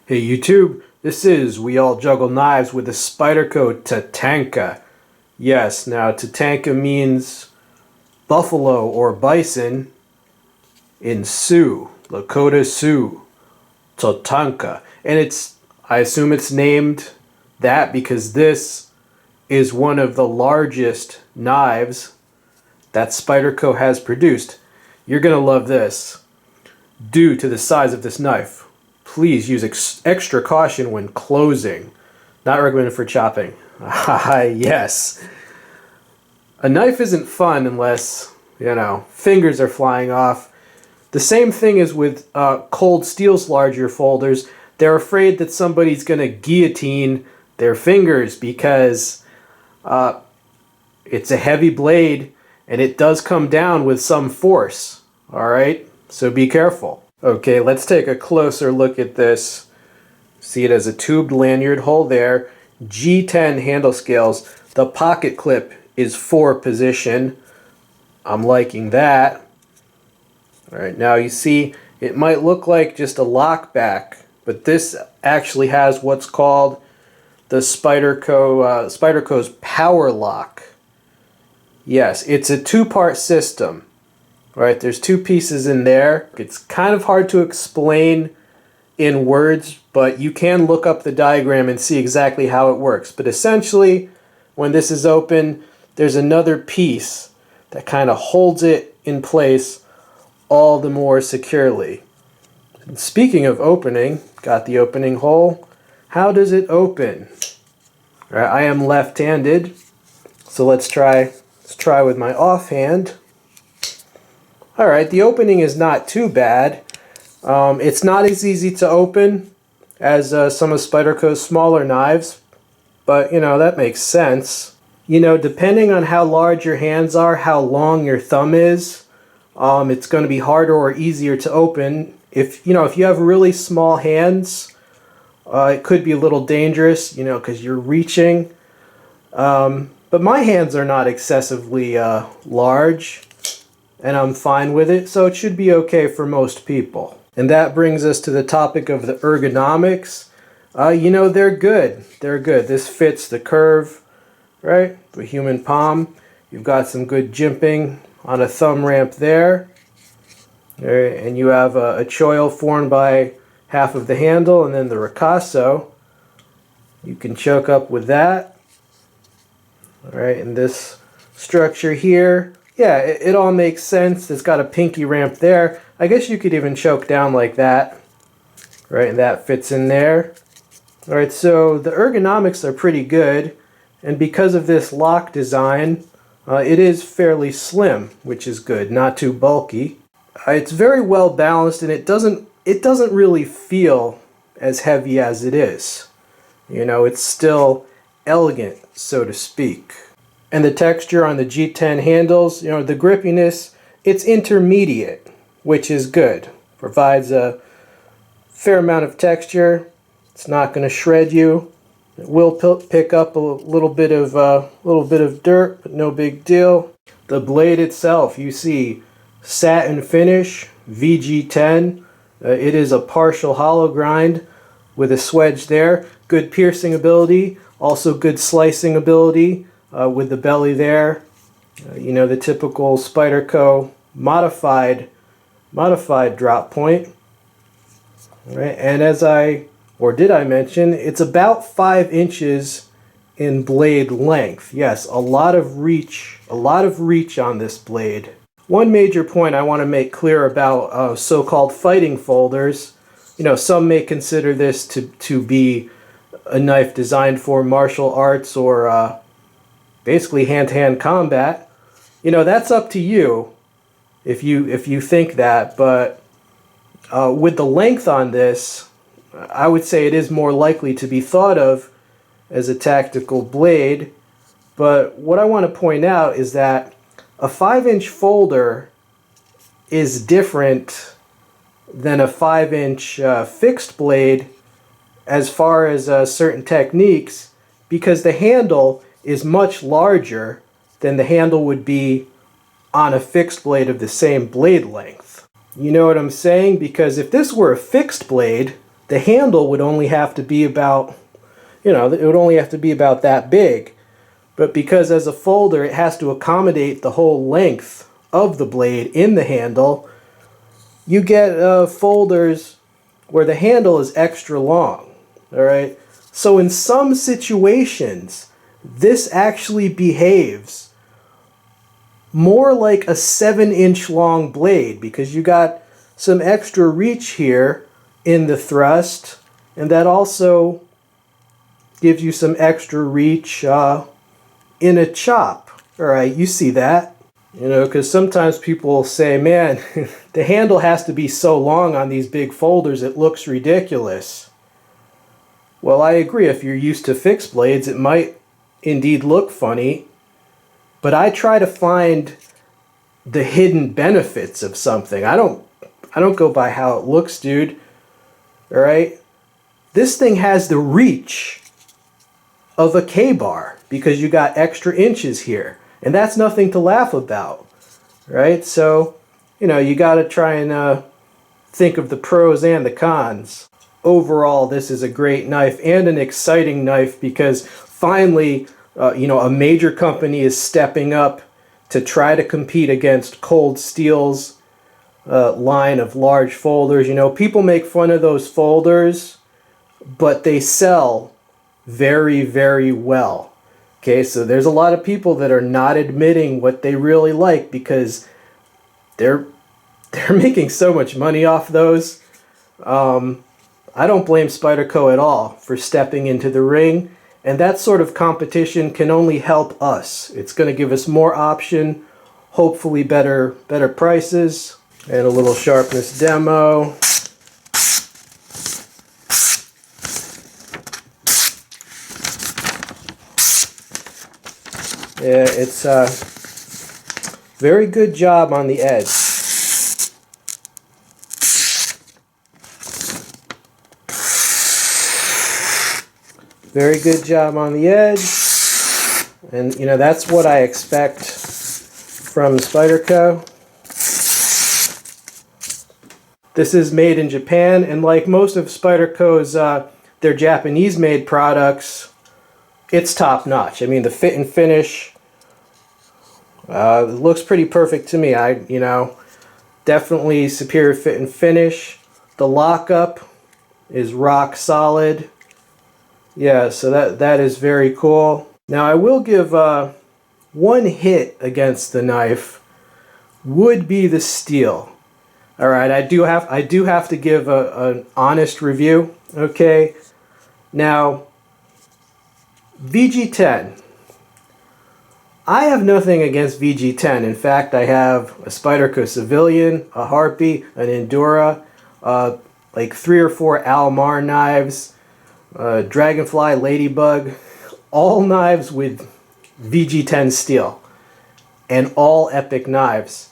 Hey YouTube, this is We All Juggle Knives with the Spyderco Tatanka. Yes, now Tatanka means buffalo or bison in Sioux, Lakota Sioux, Tatanka. And I assume it's named that because this is one of the largest knives that Spyderco has produced. You're going to love this. Due to the size of this knife, please use extra caution when closing. Not recommended for chopping. Yes. A knife isn't fun unless, fingers are flying off. The same thing is with cold steel's larger folders. They're afraid that somebody's going to guillotine their fingers because it's a heavy blade and it does come down with some force. All right? So be careful. Okay, let's take a closer look at this. See it as a tubed lanyard hole there. G10 handle scales. The pocket clip is 4 position. I'm liking that. Alright, now you see it might look like just a lock back, but this actually has what's called the Spyderco's PowerLock. Yes, it's a 2-part system. Right, there's 2 pieces in there. It's kind of hard to explain in words, but you can look up the diagram and see exactly how it works. But essentially, when this is open, there's another piece that kind of holds it in place all the more securely. And speaking of opening, got the opening hole. How does it open? Right, I am left-handed, so let's try with my offhand. Alright, the opening is not too bad. It's not as easy to open as some of Spyderco's smaller knives, but that makes sense. Depending on how large your hands are, how long your thumb is, it's going to be harder or easier to open. If you have really small hands, it could be a little dangerous, because you're reaching. But my hands are not excessively large. And I'm fine with it, so it should be okay for most people. And that brings us to the topic of the ergonomics. They're good. They're good. This fits the curve, right? The human palm. You've got some good jimping on a thumb ramp there. All right, and you have a choil formed by half of the handle and then the ricasso. You can choke up with that. All right, and this structure here, yeah, it all makes sense. It's got a pinky ramp there. I guess you could even choke down like that. Right, and that fits in there. Alright, so the ergonomics are pretty good. And because of this lock design, it is fairly slim, which is good. Not too bulky. It's very well balanced, and it doesn't really feel as heavy as it is. It's still elegant, so to speak. And the texture on the G10 handles, the grippiness, it's intermediate, which is good. Provides a fair amount of texture. It's not going to shred you. It will pick up a little bit of dirt, but no big deal. The blade itself, you see satin finish, VG10. It is a partial hollow grind with a swedge there. Good piercing ability, also good slicing ability. With the belly there, the typical Spyderco modified drop point. All right, and did I mention, it's about 5 inches in blade length. Yes, a lot of reach on this blade. One major point I want to make clear about so-called fighting folders, some may consider this to be a knife designed for martial arts or basically hand-to-hand combat. That's up to you if you think that, but with the length on this, I would say it is more likely to be thought of as a tactical blade. But what I want to point out is that a 5-inch folder is different than a 5-inch fixed blade as far as certain techniques, because the handle is much larger than the handle would be on a fixed blade of the same blade length. You know what I'm saying? Because if this were a fixed blade, the handle would only have to be about, it would only have to be about that big. But because as a folder, it has to accommodate the whole length of the blade in the handle, you get folders where the handle is extra long. All right. So in some situations, this actually behaves more like a 7-inch long blade because you got some extra reach here in the thrust, and that also gives you some extra reach in a chop. All right, you see that? Because sometimes people will say, man, the handle has to be so long on these big folders, it looks ridiculous. Well, I agree. If you're used to fixed blades, it might indeed look funny. But I try to find the hidden benefits of something. I don't go by how it looks, dude. All right? This thing has the reach of a K-bar because you got extra inches here. And that's nothing to laugh about. Right? So, you got to try and think of the pros and the cons. Overall, this is a great knife and an exciting knife because finally, a major company is stepping up to try to compete against Cold Steel's line of large folders. People make fun of those folders, but they sell very, very well. Okay, so there's a lot of people that are not admitting what they really like because they're making so much money off those. I don't blame Spyderco at all for stepping into the ring, and that sort of competition can only help us. It's going to give us more option, hopefully better prices, and a little sharpness demo. Yeah, it's a very good job on the edge. Very good job on the edge, and that's what I expect from Spyderco. This is made in Japan, and like most of Spyderco's, their Japanese-made products, it's top-notch. I mean, the fit and finish looks pretty perfect to me. Definitely superior fit and finish. The lockup is rock solid. Yeah, so that is very cool. Now I will give one hit against the knife would be the steel. All right, I do have to give an honest review. Okay, now VG10. I have nothing against VG10. In fact, I have a Spyderco Civilian, a Harpy, an Endura, like 3 or 4 Almar knives. Dragonfly, Ladybug, all knives with VG10 steel, and all epic knives.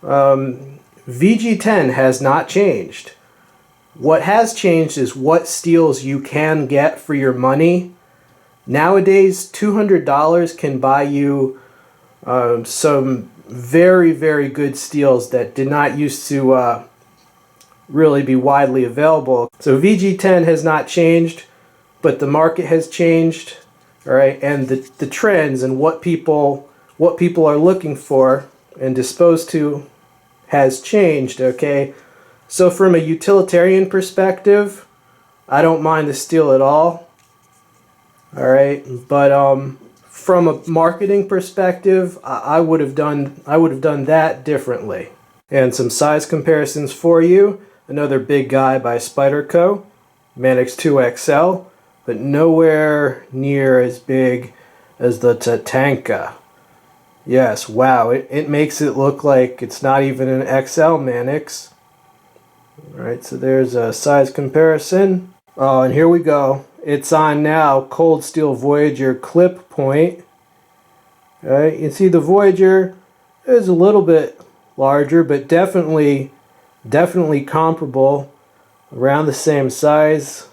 VG10 has not changed. What has changed is what steels you can get for your money. Nowadays, $200 can buy you some very, very good steels that did not used to really be widely available. So VG10 has not changed, but the market has changed, all right, and the trends and what people are looking for and disposed to has changed. Okay, so from a utilitarian perspective, I don't mind the steel at all. All right, but from a marketing perspective, I would have done that differently. And some size comparisons for you. Another big guy by Spyderco, Manix 2XL, but nowhere near as big as the Tatanka. Yes, wow, it makes it look like it's not even an XL Manix. Alright, so there's a size comparison. Oh, and here we go. It's on now, Cold Steel Voyager clip point. Alright, you can see the Voyager is a little bit larger, but definitely comparable, around the same size.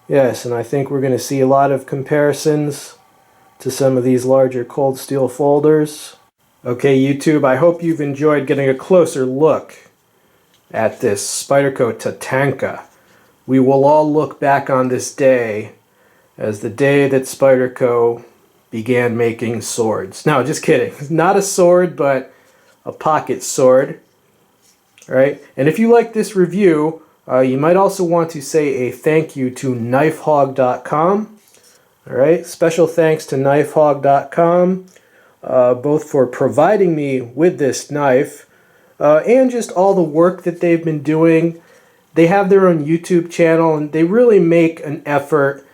Yes, and I think we're going to see a lot of comparisons to some of these larger Cold Steel folders. Okay, YouTube, I hope you've enjoyed getting a closer look at this Spyderco Tatanka. we will all look back on this day as the day that Spyderco began making swords. No, just kidding. Not a sword, but a pocket sword. All right? And if you like this review, you might also want to say a thank you to knifehog.com. All right? Special thanks to knifehog.com, both for providing me with this knife and just all the work that they've been doing. They have their own YouTube channel, and they really make an effort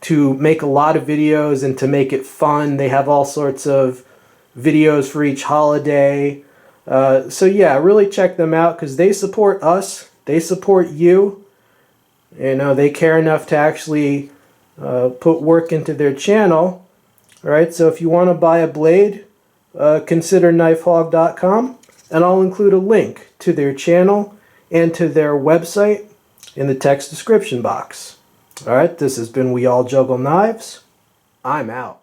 to make a lot of videos and to make it fun. They have all sorts of videos for each holiday. So yeah, really check them out because they support us. They support you. You know, they care enough to actually put work into their channel. All right, so if you want to buy a blade, consider knifehog.com, and I'll include a link to their channel and to their website in the text description box. All right, this has been We All Juggle Knives. I'm out.